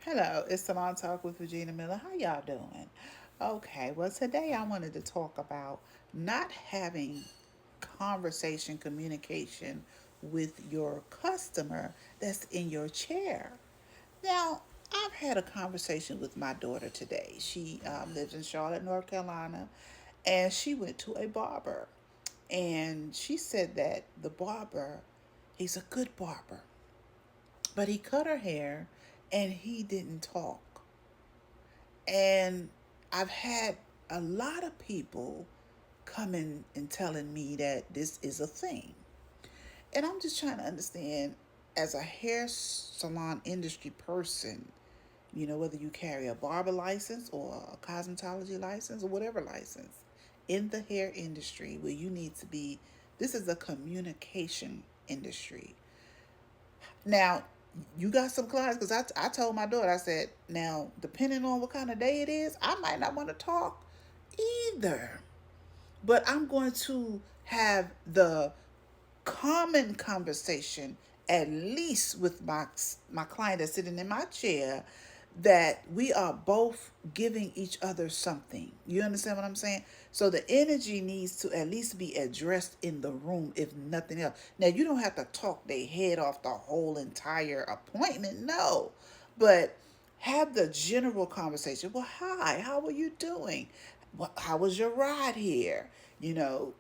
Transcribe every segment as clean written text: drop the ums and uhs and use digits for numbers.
Hello, it's Salon Talk with Regina Miller. How y'all doing? Okay, well, today I wanted to talk about not having conversation, communication with your customer that's in your chair. Now, I've had a conversation with my daughter today. She lives in Charlotte, North Carolina, and she went to a barber. And she said that the barber, he's a good barber, but he cut her hair and he didn't talk. And I've had a lot of people coming and telling me that this is a thing. And I'm just trying to understand, as a hair salon industry person, whether you carry a barber license or a cosmetology license or whatever license in the hair industry, where you need to be, this is a communication industry. Now, you got some clients, because I told my daughter, I said, now, depending on what kind of day it is, I might not want to talk either. But I'm going to have the common conversation, at least with my client that's sitting in my chair, that we are both giving each other something. You understand what I'm saying? So the energy needs to at least be addressed in the room, if nothing else. Now, you don't have to talk their head off the whole entire appointment, no. But have the general conversation. Well, hi, how are you doing? How was your ride here? You know,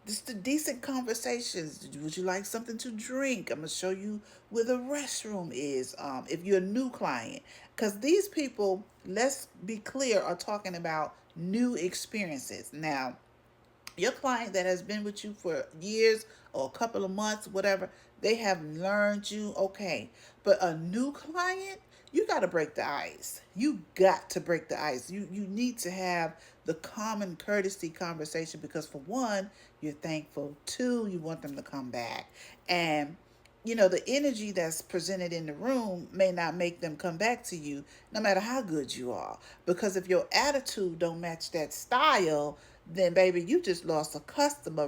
just the decent conversations. Would you like something to drink? I'm gonna show you where the restroom is. If you're a new client, because these people, let's be clear, are talking about new experiences. Now, your client that has been with you for years or a couple of months, whatever, they have learned you, okay. But a new client, you got to break the ice. You got to break the ice. You need to have the common courtesy conversation, because for one, you're thankful. Two, you want them to come back. And the energy that's presented in the room may not make them come back to you, no matter how good you are. Because if your attitude don't match that style, then baby, you just lost a customer,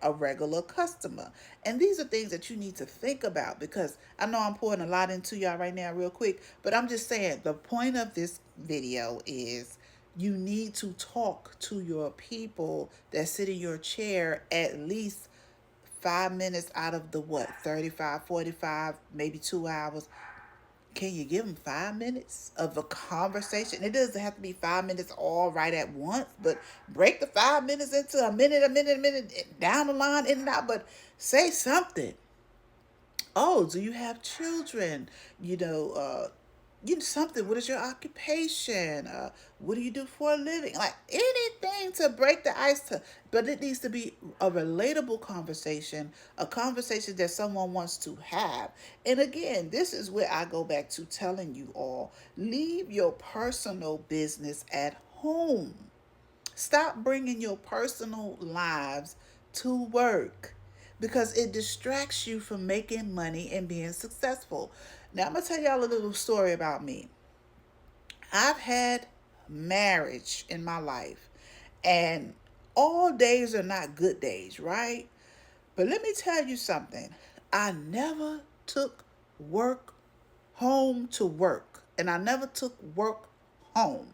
a regular customer. And these are things that you need to think about, because I know I'm pouring a lot into y'all right now real quick, but I'm just saying the point of this video is you need to talk to your people that sit in your chair at least 5 minutes out of the what, 35, 45, maybe 2 hours. Can you give them 5 minutes of a conversation? It doesn't have to be 5 minutes all right at once, but break the 5 minutes into a minute, down the line, in and out. But say something. Oh, do you have children? You know, uh, something. What is your occupation? What do you do for a living? Like anything to break the ice to, but it needs to be a relatable conversation, a conversation that someone wants to have. And again, this is where I go back to telling you all, leave your personal business at home. Stop bringing your personal lives to work, because it distracts you from making money and being successful. Now, I'm going to tell y'all a little story about me. I've had marriage in my life, and all days are not good days, right? But let me tell you something. I never took work home to work, and I never took work home.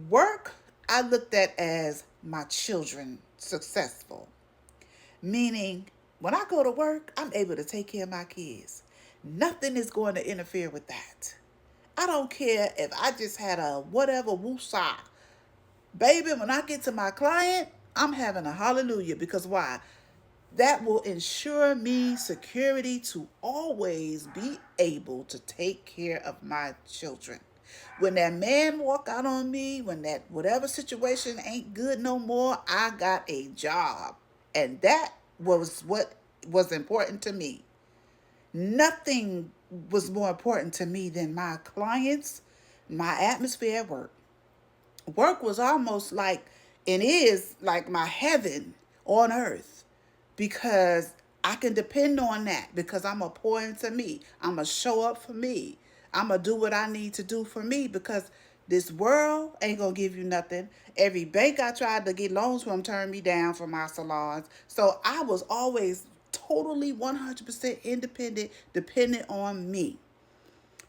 Work, I looked at as my children successful, meaning when I go to work, I'm able to take care of my kids. Nothing is going to interfere with that. I don't care if I just had a whatever woosah. Baby, when I get to my client, I'm having a hallelujah, because why? That will ensure me security to always be able to take care of my children. When that man walk out on me, when that whatever situation ain't good no more, I got a job. And that was what was important to me. Nothing was more important to me than my clients, my atmosphere at work. Work was almost like, and is like, my heaven on earth, because I can depend on that, because I'm going to pour into me. I'm going to show up for me. I'm going to do what I need to do for me, because this world ain't going to give you nothing. Every bank I tried to get loans from turned me down for my salons. So I was always totally 100% independent, dependent on me.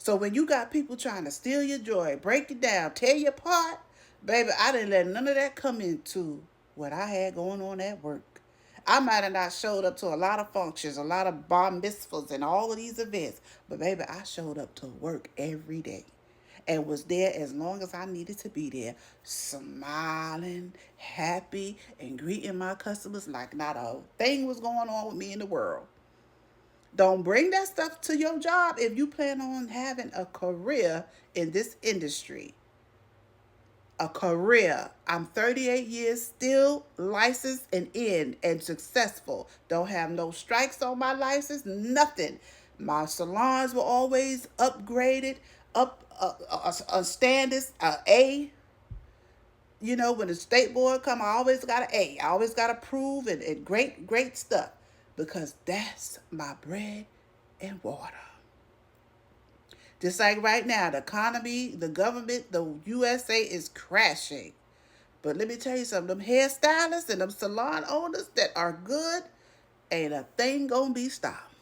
So when you got people trying to steal your joy, break it down, tear you apart, baby, I didn't let none of that come into what I had going on at work. I might have not showed up to a lot of functions, a lot of bar mitzvahs, and all of these events, but baby, I showed up to work every day and was there as long as I needed to be there, smiling, happy, and greeting my customers like not a thing was going on with me in the world. Don't bring that stuff to your job if you plan on having a career in this industry. A career. I'm 38 years still licensed and in and successful. Don't have no strikes on my license, nothing. My salons were always upgraded, up standards, A. You know, when the state board come, I always got an A. I always got to prove and great, great stuff because that's my bread and water. Just like right now, the economy, the government, the USA is crashing. But let me tell you something, them hairstylists and them salon owners that are good, ain't a thing gonna be stopped.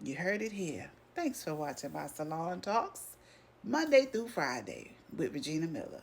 You heard it here. Thanks for watching my Salon Talks, Monday through Friday with Regina Miller.